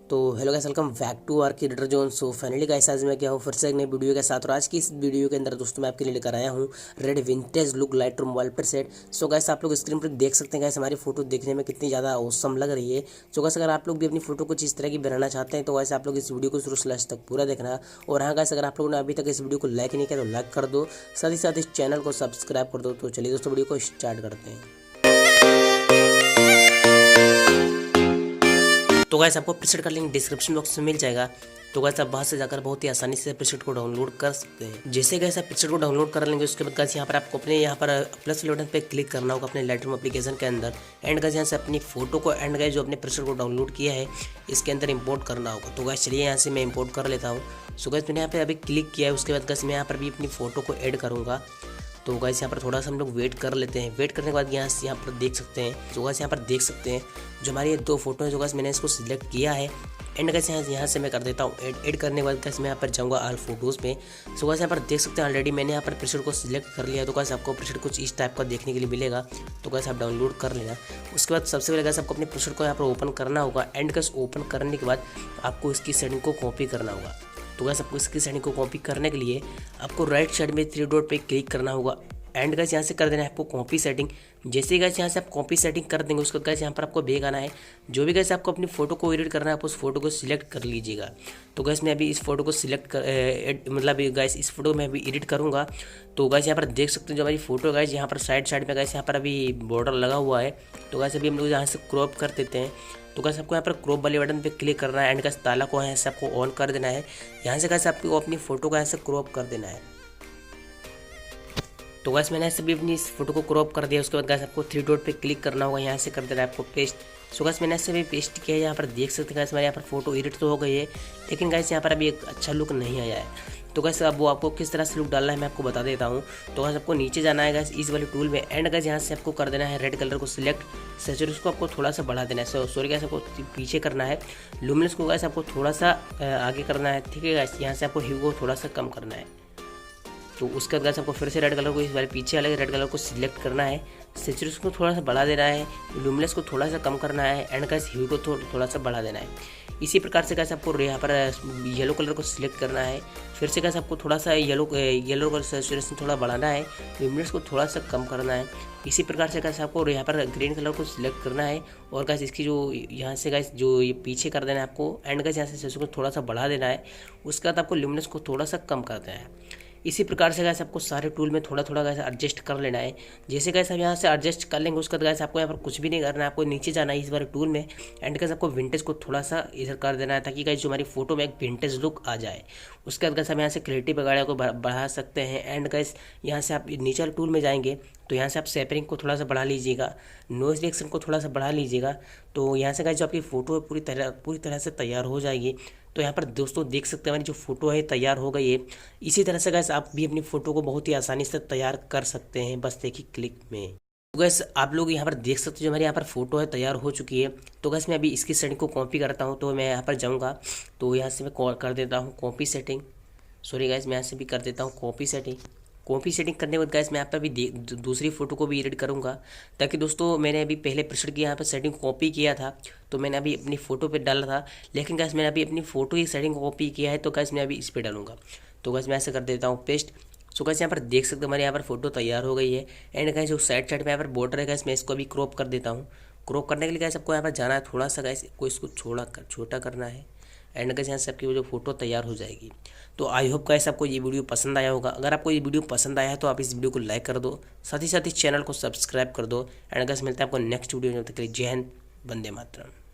तो hello guys, welcome back to our creator zone. So finally guys, आज मैं क्या हूँ फिर से एक नई वीडियो के साथ। और आज की इस वीडियो के अंदर दोस्तों मैं आपके लिए लेकर आया हूँ red vintage look Lightroom wallpaper set. So guys, आप लोग स्क्रीन पर देख सकते हैं गाइस हमारी फोटो देखने में कितनी ज़्यादा औसम लग रही है। सो गाइस, अगर आप लोग भी अपनी फोटो कुछ इस तरह की बनाना चाहते हैं तो गाइस आप लोग इस वीडियो को शुरू से लास्ट तक पूरा देखना। और हाँ गाइस, अगर आप लोगों ने अभी तक इस वीडियो को लाइक नहीं किया तो लाइक कर दो, साथ ही साथ इस चैनल को सब्सक्राइब कर दो। तो चलिए दोस्तों, वीडियो को स्टार्ट करते हैं। तो गाइस, आपको प्रीसेट का लिंक डिस्क्रिप्शन बॉक्स में मिल जाएगा। तो गाइस, आप वहाँ से जाकर बहुत ही आसानी से प्रीसेट को डाउनलोड कर सकते हैं। जैसे गाइस आप प्रीसेट को डाउनलोड कर लेंगे, उसके बाद गाइस यहाँ पर आपको अपने यहाँ पर प्लस बटन पे क्लिक करना होगा अपने लाइटरूम एप्लीकेशन के अंदर। एंड गाइस यहाँ से अपनी फोटो को एंड गाइस जो अपने प्रीसेट को डाउनलोड किया है इसके अंदर इंपोर्ट करना होगा। तो गाइस चलिए यहाँ से मैं इंपोर्ट कर लेता हूँ। सो गाइस मैंने यहाँ पे अभी क्लिक किया है। उसके बाद गाइस मैं यहाँ पर भी अपनी फोटो को ऐड करूँगा। तो गाइस यहाँ पर थोड़ा सा हम लोग वेट कर लेते हैं। वेट करने के बाद यहाँ पर देख सकते हैं, जो गाइस यहाँ पर देख सकते हैं जो हमारी ये दो फोटो है, जो गाइस मैंने इसको सिलेक्ट किया है। एंड गाइस यहाँ से मैं कर देता हूँ ऐड करने के बाद गाइस मैं यहाँ पर जाऊँगा ऑल फोटोज़ में। सो गाइस यहाँ पर देख सकते हैं ऑलरेडी मैंने यहाँ पर प्रीसेट को सिलेक्ट कर लिया। तो गाइस आपको प्रीसेट कुछ इस टाइप का देखने के लिए मिलेगा। तो गाइस आप डाउनलोड कर लेना। उसके बाद सबसे पहले गाइस आपको अपने प्रीसेट को यहाँ पर ओपन करना होगा। एंड गाइस ओपन करने के बाद आपको इसकी सेटिंग को कॉपी करना होगा। तो गाइस आपको इसकी सेटिंग को कॉपी करने के लिए आपको राइट साइड में 3 डॉट पे क्लिक करना होगा। एंड गाइस यहाँ से कर देना है आपको कॉपी सेटिंग। जैसे ही गाइस यहाँ से आप कॉपी सेटिंग कर देंगे, उसके गाइस यहाँ पर आपको बैक आना है। जो भी गाइस आपको अपनी फोटो को एडिट करना है आप उस फोटो को सिलेक्ट कर लीजिएगा। तो गाइस मैं अभी इस फोटो को सिलेक्ट मतलब गाइस इस फोटो में अभी एडिट करूँगा। तो गाइस यहाँ पर देख सकते हैं जो हमारी फोटो गाइस यहाँ पर साइड में गाइस यहाँ पर अभी बॉर्डर लगा हुआ है। तो गाइस अभी हम लोग यहाँ से क्रॉप कर देते हैं। तो गाइस आपको यहाँ पर क्रॉप वाले बटन पे क्लिक करना है। एंड गाइस ताला को यहाँ से आपको ऑन कर देना है। यहाँ से गाइस आपको अपनी फोटो को यहाँ से क्रॉप कर देना है। तो गाइस मैंने ऐसे भी अपनी इस फोटो को क्रॉप कर दिया। उसके बाद गाइस आपको 3 डॉट पे क्लिक करना होगा। यहाँ से कर देना है आपको पेस्ट। सो गाइस मैंने ऐसे भी पेस्ट किया है। यहाँ पर देख सकते हैं गाइस हमारे यहाँ पर फोटो एडिट तो हो गई है, लेकिन गाइस यहाँ पर अभी एक अच्छा लुक नहीं आया है। तो गाइस अब वो आपको किस तरह से लुक डालना है मैं आपको बता देता हूँ। तो गाइस आपको नीचे जाना है गाइस इस वाले टूल में। एंड गाइस यहाँ से आपको कर देना है रेड कलर को सिलेक्ट, सैचुरेशन को आपको थोड़ा सा बढ़ा देना है। सॉरी गाइस आपको पीछे करना है। लुमिनस को गाइस आपको थोड़ा सा आगे करना है, ठीक है गाइस। यहाँ से आपको ह्यू को थोड़ा सा कम करना है। तो उसके बाद गाइस आपको फिर से रेड कलर को इस बारे पीछे वाले रेड कलर को सिलेक्ट करना है। सैचुरेशन को थोड़ा सा बढ़ा देना है, लुमिनस को थोड़ा सा कम करना है। एंड गाइस ह्यू को थोड़ा सा बढ़ा देना है। इसी प्रकार से गाइस आपको यहाँ पर येलो कलर को सिलेक्ट करना है। फिर से गाइस आपको थोड़ा सा येलो कलर सैचुरेशन थोड़ा बढ़ाना है, लुमिनस को थोड़ा सा कम करना है। इसी प्रकार से गाइस आपको यहाँ पर ग्रीन कलर को सिलेक्ट करना है। और गाइस इसकी जो यहाँ से गाइस जो ये पीछे कर देना है आपको। एंड गाइस यहाँ से सैचुरेशन को थोड़ा सा बढ़ा देना है। उसके बाद आपको लुमिनस को थोड़ा सा कम कर देना है। इसी प्रकार से गाइस आपको सारे टूल में थोड़ा थोड़ा गाइस एडजस्ट कर लेना है। जैसे गाइस आप यहाँ से एडजस्ट कर लेंगे, उसके बाद गाइस आपको यहाँ पर कुछ भी नहीं करना है। आपको नीचे जाना है इस बार टूल में। एंड गाइस आपको विंटेज को थोड़ा सा इधर कर देना है, ताकि गाइस जो हमारी फोटो में एक विंटेज लुक आ जाए। उसके बाद गाइस हम यहाँ से क्रिएटिव वगैरह को बढ़ा सकते हैं। एंड गाइस यहाँ से आप नीचे वाले टूल में जाएंगे तो यहाँ से आप सेपरिंग को थोड़ा सा बढ़ा लीजिएगा, नॉइज रिएक्शन को थोड़ा सा बढ़ा लीजिएगा। तो यहाँ से गाइस जो आपकी फ़ोटो है पूरी तरह से तैयार हो जाएगी। तो यहाँ पर दोस्तों देख सकते हैं हमारी जो फोटो है तैयार हो गई है। इसी तरह से गाइस आप भी अपनी फ़ोटो को बहुत ही आसानी से तैयार कर सकते हैं, बस एक ही क्लिक में। तो गैस आप लोग यहाँ पर देख सकते हो जो हमारे यहाँ पर फोटो है तैयार हो चुकी है। तो गैस मैं अभी इसकी सेटिंग को कॉपी करता हूँ। तो मैं यहाँ पर जाऊँगा, तो यहाँ से मैं कर देता हूँ कॉपी सेटिंग। सॉरी गैस, मैं यहाँ से भी कर देता हूँ कॉपी सेटिंग। कॉपी सेटिंग करने के बाद गाइस मैं यहाँ पर भी दूसरी फोटो को भी एडिट करूँगा, ताकि दोस्तों मैंने अभी पहले प्रीसेट की यहाँ पर सेटिंग कॉपी किया था, तो मैंने अभी अपनी फ़ोटो पे डाला था। लेकिन गाइस मैंने अभी अपनी फ़ोटो की सेटिंग कॉपी किया है, तो गाइस मैं अभी इस पर डालूंगा। तो गाइस मैं ऐसे कर देता हूँ पेस्ट। सो गाइस यहाँ पर देख सकते हो हमारे यहाँ पर फोटो तैयार हो गई है। एंड गाइस जो साइड में यहाँ पर बॉर्डर है गाइस मैं इसको अभी क्रॉप कर देता हूँ। क्रॉप करने के लिए गाइस आपको यहाँ पर जाना है, थोड़ा सा गाइस को इसको छोटा करना है। एंड गाइस यहाँ से आपकी वो जो फोटो तैयार हो जाएगी। तो आई होप गाइस आपको ये वीडियो पसंद आया होगा। अगर आपको ये वीडियो पसंद आया है तो आप इस वीडियो को लाइक कर दो, साथ ही साथ इस चैनल को सब्सक्राइब कर दो। एंड गाइस मिलता है आपको नेक्स्ट वीडियो में। तब तक के लिए जय हिंद, वंदे मातरम।